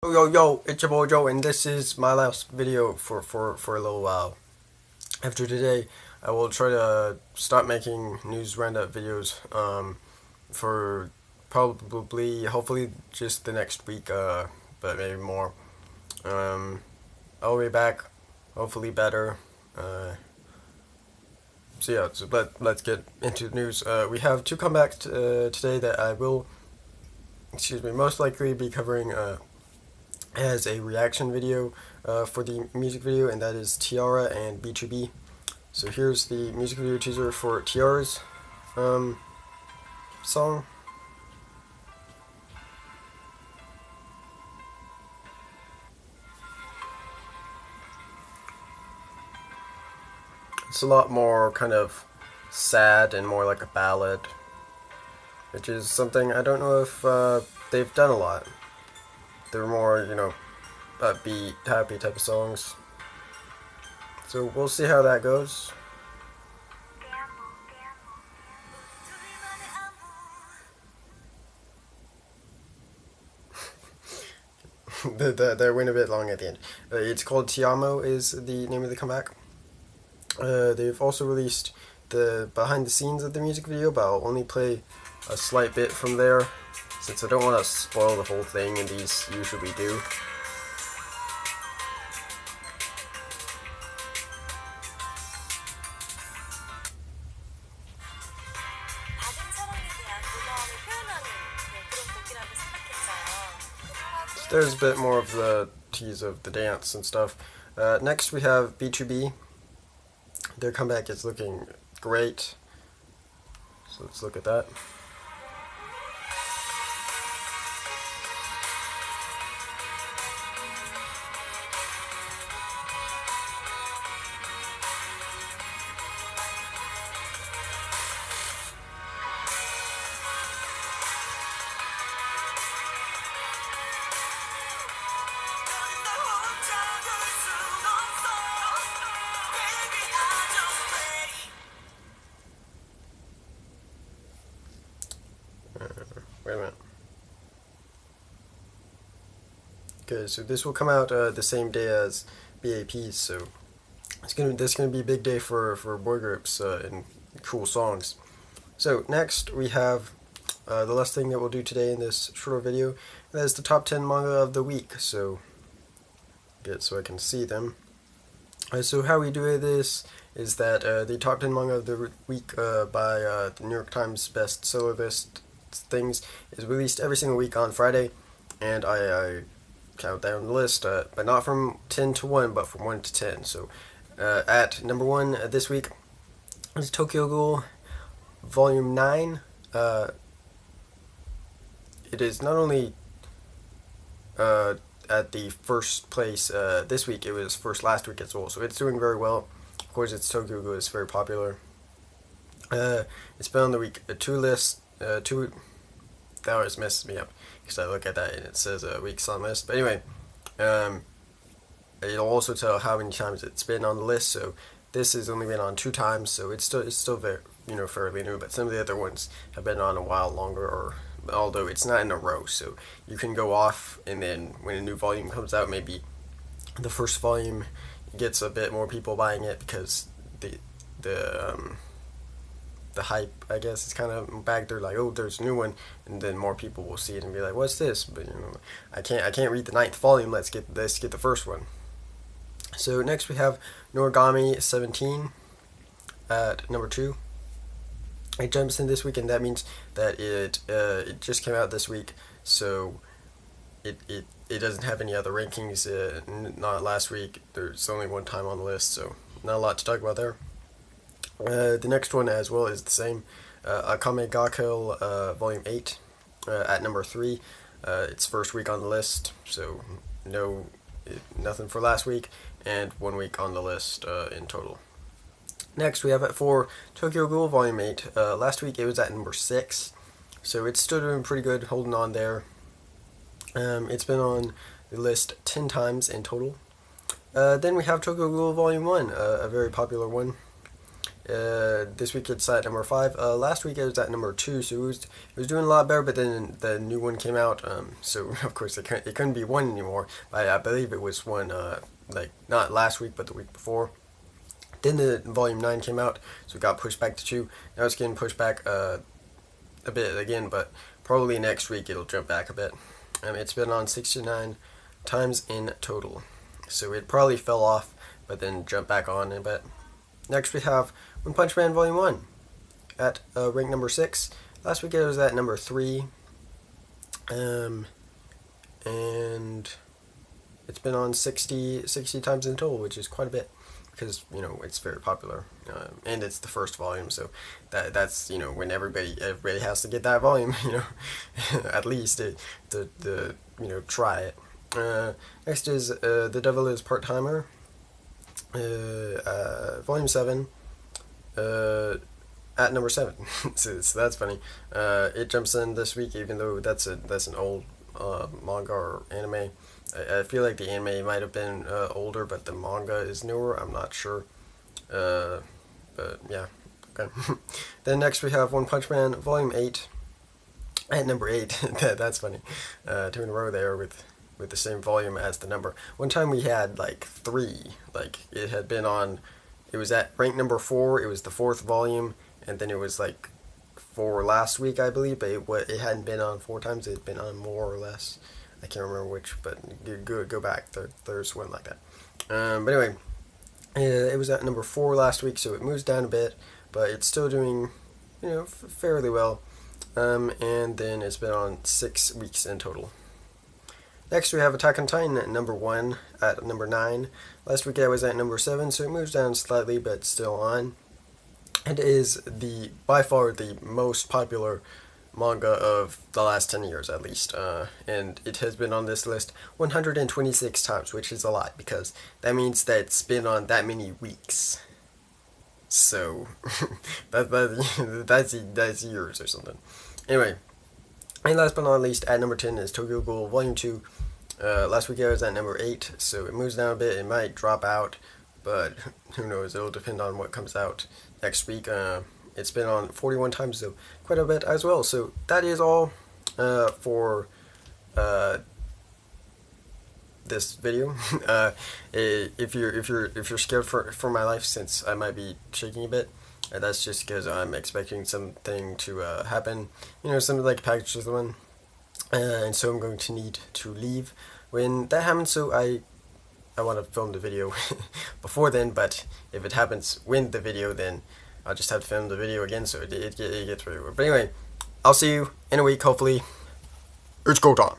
Yo, it's your boy Joe, and this is my last video for a little while. After today, I will try to start making news roundup videos, for probably, hopefully, just the next week, but maybe more. Um, I'll be back, hopefully better. Uh, let's get into the news. We have two comebacks today that I will, most likely be covering, as a reaction video for the music video, and that is T-ara and B2B. So here's the music video teaser for T-ara's song. It's a lot more kind of sad and more like a ballad, which is something I don't know if they've done a lot. They're more, upbeat, happy type of songs. So we'll see how that goes. They went a bit long at the end. It's called Ti Amo is the name of the comeback. They've also released the behind the scenes of the music video, but I'll only play a slight bit from there, since I don't want to spoil the whole thing, and these usually do. There's a bit more of the tease of the dance and stuff. Next we have B2B. Their comeback is looking great. So let's look at that. Wait a minute. Okay, so this will come out the same day as BAP's, so this is gonna be a big day for boy groups and cool songs. So next we have the last thing that we'll do today in this shorter video. That is the top 10 manga of the week. So I can see them. So how we do this is that the top 10 manga of the week by the New York Times bestseller list things is released every single week on Friday, and I count down the list, but not from 10 to 1, but from 1 to 10. So at number 1 this week is Tokyo Ghoul Volume 9. It is not only at the first place this week, it was first last week as well, so it's doing very well. Of course, it's Tokyo Ghoul, it's very popular. It's been on the week 2 list. That always messes me up because I look at that and it says weeks on list. But anyway, it'll also tell how many times it's been on the list. So this has only been on 2 times, so it's still very fairly new. But some of the other ones have been on a while longer, or although it's not in a row, so you can go off, and then when a new volume comes out, maybe the first volume gets a bit more people buying it because the hype, I guess, is kind of back there, like, oh, there's a new one, and then more people will see it and be like, what's this? But I can't read the 9th volume. Let's get the first one. So next we have Noragami 17 at number 2. It jumps in this week, and that means that it just came out this week, so it doesn't have any other rankings. Not last week. There's only one time on the list, so not a lot to talk about there. The next one as well is the same. Akame ga Kill Volume 8 at number 3. It's first week on the list, so nothing for last week, and 1 week on the list in total. Next we have at 4 Tokyo Ghoul Volume 8. Last week it was at number 6, so it's still doing pretty good, holding on there. It's been on the list 10 times in total. Then we have Tokyo Ghoul Volume 1, a very popular one. This week it's at number 5. Last week it was at number 2, so it was doing a lot better. But then the new one came out, so of course it couldn't be 1 anymore. But I believe it was 1, like not last week, but the week before. Then the volume 9 came out, so it got pushed back to 2. Now it's getting pushed back a bit again, but probably next week it'll jump back a bit. It's been on 69 times in total, so it probably fell off, but then jumped back on a bit. Next we have One Punch Man Volume 1 at rank number 6. Last week it was at number 3. And it's been on 60 times in total, which is quite a bit, because, you know, it's very popular. And it's the first volume, so that's, you know, when everybody has to get that volume, you know, at least to you know, try it. Next is The Devil is Part-Timer. Volume 7, at number 7. so that's funny. It jumps in this week, even though that's an old manga or anime. I feel like the anime might have been older, but the manga is newer. I'm not sure. But yeah, okay. Then next we have One Punch Man Volume 8 at number 8. That's funny. 2 in a row there with the same volume as the number. One time we had like 3, like it had been on, it was at rank number 4, it was the 4th volume, and then it was like 4 last week, I believe, but it hadn't been on 4 times, it had been on more or less. I can't remember which, but go back, there's one like that. But anyway, it was at number 4 last week, so it moves down a bit, but it's still doing, you know, fairly well. And then it's been on 6 weeks in total. Next we have Attack on Titan at number 1 at number 9. Last week I was at number 7, so it moves down slightly, but still on. It is by far the most popular manga of the last 10 years at least, and it has been on this list 126 times, which is a lot, because that means that it's been on that many weeks. So that's years or something. Anyway, and last but not least, at number 10 is Tokyo Ghoul Volume 2. Last week I was at number 8, so it moves down a bit. It might drop out, but who knows? It'll depend on what comes out next week. It's been on 41 times, so quite a bit as well. So that is all for this video. If you're scared for my life, since I might be shaking a bit, that's just because I'm expecting something to happen. You know, something like a package or something, and so I'm going to need to leave when that happens. So I want to film the video before then, but if it happens when the video, then I'll just have to film the video again, so it gets really weird. But anyway, I'll see you in a week, hopefully. It's go time.